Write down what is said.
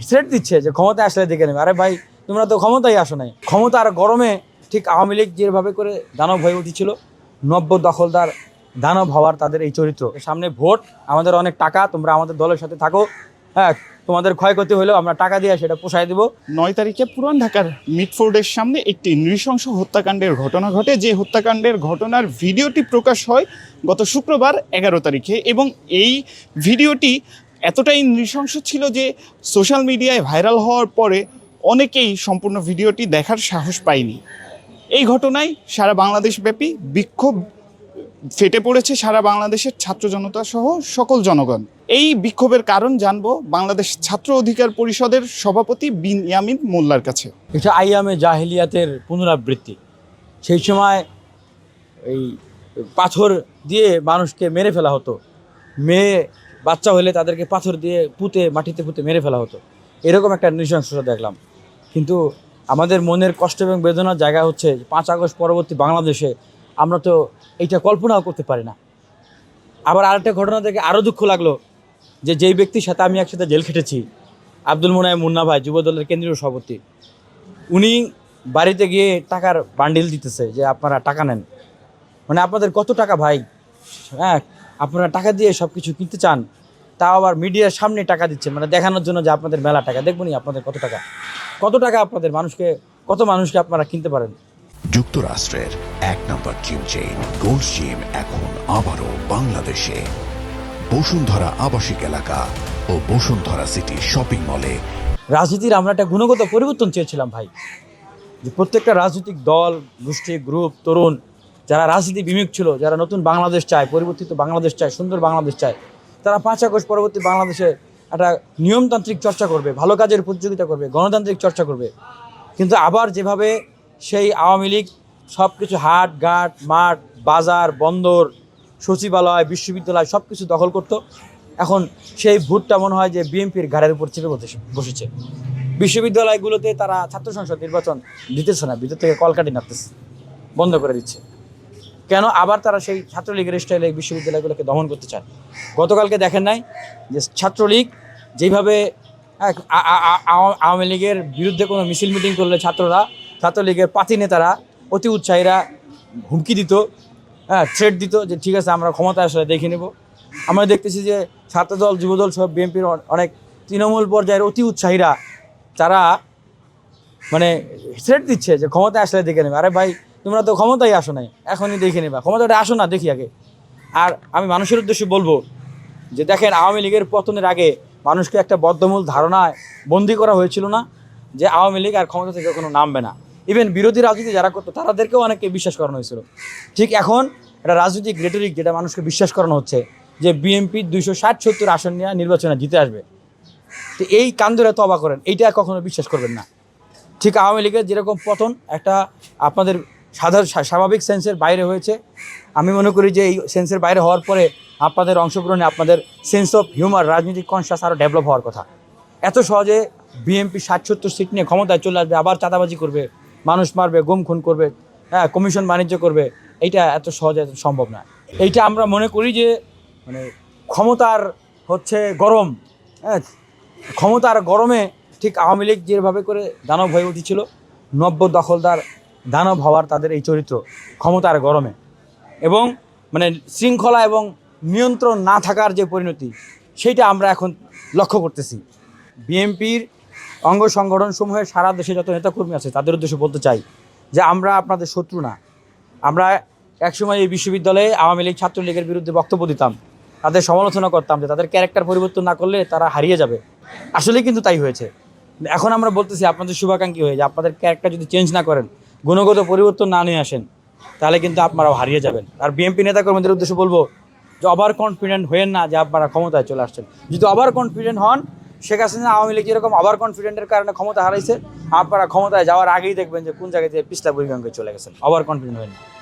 Threat দিচ্ছে যে ক্ষমতা আসলে দেখে নেবে। আরে ভাই, তোমরা তো ক্ষমতায় আসো নাই। ক্ষমতার গরমে ঠিক আওয়ামী লীগ যেভাবে করে দানব হয়ে উঠেছিল, নব্য দখলদার দানব হওয়ার তাদের এই চরিত্র। সামনে ভোট, আমাদের অনেক টাকা, তোমরা আমাদের দলের সাথে থাকো, হ্যাঁ, তোমাদের ক্ষয়ক্ষতি হলেও আমরা টাকা দিয়ে সেটা পোষায় দেবো। 9 তারিখে পুরান ঢাকার মিটফোর্ডের সামনে একটি নৃশংস হত্যাকাণ্ডের ঘটনা ঘটে। যে হত্যাকাণ্ডের ঘটনার ভিডিওটি প্রকাশ হয় গত শুক্রবার 11 তারিখে, এবং এই ভিডিওটি এতটাই নৃশংস ছিল যে সোশ্যাল মিডিয়ায় ভাইরাল হওয়ার পরে অনেকেই সম্পূর্ণ ভিডিওটি দেখার সাহস পায়নি। এই ঘটনায় সারা বাংলাদেশব্যাপী বিক্ষোভ ফেটে পড়েছে সারা বাংলাদেশের ছাত্র জনতা সহ সকল জনগণ। এই বিক্ষোভের কারণ জানবো বাংলাদেশ ছাত্র অধিকার পরিষদের সভাপতি বিনয়ামিন মোল্লার কাছে। এটা আইয়ামে জাহিলিয়াতের পুনরাবৃত্তি। সেই সময় এই পাথর দিয়ে মানুষকে মেরে ফেলা হতো, মেয়ে বাচ্চা হলে তাদেরকে পাথর দিয়ে মাটিতে পুঁতে মেরে ফেলা হতো। এরকম একটা নৃশংসতা দেখলাম। কিন্তু আমাদের মনের কষ্ট এবং বেদনার জায়গা হচ্ছে 5 আগস্ট পরবর্তী বাংলাদেশে আমরা তো এইটা কল্পনাও করতে পারি না। আবার আরেকটা ঘটনা থেকে আরও দুঃখ লাগলো যে যেই ব্যক্তির সাথে আমি একসাথে জেল খেটেছি, আব্দুল মোনায়েম মুন্না ভাই, যুবদলের কেন্দ্রীয় সভাপতি, উনি বাড়িতে গিয়ে টাকার বান্ডিল দিতেছে যে আপনারা টাকা নেন। মানে আপনাদের কত টাকা ভাই, হ্যাঁ, আপনারা টাকা দিয়ে সব কিছু কিনতে চান, তাও আবার মিডিয়ার সামনে টাকা দিচ্ছেন, মানে দেখানোর জন্য যে আপনাদের মেলা টাকা। দেখবনি আপনাদের কত টাকা আপনাদের কত মানুষকে আপনারা কিনতে পারেন। যুক্তরাষ্ট্রের 1 নম্বর জিম চেইন গোল্ড জিম এখন আবারও বাংলাদেশে বসুন্ধরা আবাসিক এলাকা ও বসুন্ধরা সিটি শপিং মলে। রাজনীতির আমরা একটা গুণগত পরিবর্তন চেয়েছিলাম ভাই, যে প্রত্যেকটা রাজনৈতিক দল, গোষ্ঠী, গ্রুপ, তরুণ যারা রাজনীতি বিমুখ ছিল, যারা নতুন বাংলাদেশ চায়, পরিবর্তিত বাংলাদেশ চায়, সুন্দর বাংলাদেশ চায়, তারা 5 আগস্ট পরবর্তী বাংলাদেশে একটা নিয়মতান্ত্রিক চর্চা করবে, ভালো কাজের প্রতিযোগিতা করবে, গণতান্ত্রিক চর্চা করবে। কিন্তু আবার যেভাবে সেই আওয়ামী লীগ সব কিছু হাট ঘাট, মাঠ, বাজার, বন্দর, সচিবালয়, বিশ্ববিদ্যালয় সব কিছু দখল করত, এখন সেই ভোটটা মনে হয় যে বিএনপির ঘাড়ের উপর চেপে বসেছে। বিশ্ববিদ্যালয়গুলোতে তারা ছাত্র সংসদ নির্বাচন দিতেছে না, ভিতর থেকে কলকাঠি নাড়তেছে, বন্ধ করে দিচ্ছে। কেন? আবার তারা সেই ছাত্রলীগের স্টাইলে বিশ্ববিদ্যালয়গুলোকে দমন করতে চায়। গতকালকে দেখেন নাই যে ছাত্রলীগ যেভাবে আওয়ামী লীগের বিরুদ্ধে কোনো মিছিল মিটিং করলে ছাত্রলীগের পাতি নেতারা, অতি উৎসাহীরা হুমকি দিত, থ্রেট দিত যে ঠিক আছে আমরা ক্ষমতা আসলে দেখে নেব। আমরা দেখতেছি যে ছাত্রদল, যুবদল সব বিএনপির অনেক তৃণমূল পর্যায়ের অতি উৎসাহীরা তারা মানে থ্রেট দিচ্ছে যে ক্ষমতা আসলে দেখে নেবে। আরে ভাই, তোমরা তো ক্ষমতায় আসো নাই, এখনই দেখে নেবা, ক্ষমতাটা আসো না দেখি আগে। আর আমি মানুষের উদ্দেশ্যে বলবো যে দেখেন, আওয়ামী লীগের পতনের আগে মানুষকে একটা বদ্ধমূল ধারণায় বন্দি করা হয়েছিল না যে আওয়ামী লীগ আর ক্ষমতা থেকে কোনো নামবে না। ইভেন বিরোধী রাজনীতি যারা করতো তাদেরকেও অনেকে বিশ্বাস করানো হয়েছিল। ঠিক এখন একটা রাজনৈতিক রেটরিক যেটা মানুষকে বিশ্বাস করানো হচ্ছে যে বিএনপি 260-70 আসন নিয়ে নির্বাচনে জিতে আসবে। তো এই কান্দরে তবা করেন, এইটা কখনো বিশ্বাস করবেন না। ঠিক আওয়ামী লীগের যেরকম পতন একটা আপনাদের স্বাভাবিক সেন্সের বাইরে হয়েছে, আমি মনে করি যে এই সেন্সের বাইরে হওয়ার পরে আপনাদের অংশগ্রহণে আপনাদের সেন্স অফ হিউমার, রাজনৈতিক কনসাস আরও ডেভেলপ হওয়ার কথা। এত সহজে বিএনপি 60-70 সিট নিয়ে ক্ষমতায় চলে আসবে, আবার চাঁদাবাজি করবে, মানুষ মারবে, গুম খুন করবে, কমিশন বাণিজ্য করবে, এইটা এত সহজে সম্ভব না। এইটা আমরা মনে করি যে মানে ক্ষমতার হচ্ছে গরম, ক্ষমতার গরমে ঠিক আওয়ামী লীগ যেভাবে করে দানব হয়ে উঠেছিল, নব্য দখলদার দানব হওয়ার তাদের এই চরিত্র ক্ষমতার গরমে, এবং মানে শৃঙ্খলা এবং নিয়ন্ত্রণ না থাকার যে পরিণতি, সেইটা আমরা এখন লক্ষ্য করতেছি। বিএনপির অঙ্গ সংগঠনসমূহের সারা দেশে যত নেতাকর্মী আছে তাদের উদ্দেশ্যে বলতে চাই যে আমরা আপনাদের শত্রু না। আমরা একসময় এই বিশ্ববিদ্যালয়ে আওয়ামী লীগ, ছাত্রলীগের বিরুদ্ধে বক্তব্য দিতাম, তাদের সমালোচনা করতাম যে তাদের ক্যারেক্টার পরিবর্তন না করলে তারা হারিয়ে যাবে। আসলেই কিন্তু তাই হয়েছে। এখন আমরা বলতেছি আপনাদের শুভাকাঙ্ক্ষী হয়ে যে আপনাদের ক্যারেক্টার যদি চেঞ্জ না করেন, গুণগত পরিবর্তন না নিয়ে আসেন, তাহলে কিন্তু আপনারাও হারিয়ে যাবেন। আর বিএনপি নেতাকর্মীদের উদ্দেশ্যে বলবো যে ওভার কনফিডেন্ট হয়েন না যে আপনারা ক্ষমতায় চলে আসছেন। যদি ওভার কনফিডেন্ট হন, শেখ হাসিনা আওয়ামী লীগ যেরকম ওভার কনফিডেন্টের কারণে ক্ষমতা হারাইছে, আপনারা ক্ষমতায় যাওয়ার আগেই দেখবেন যে কোন জায়গায় পিছলা পরিগঙ্গে চলে গেছেন। ওভার কনফিডেন্ট হয়েন না।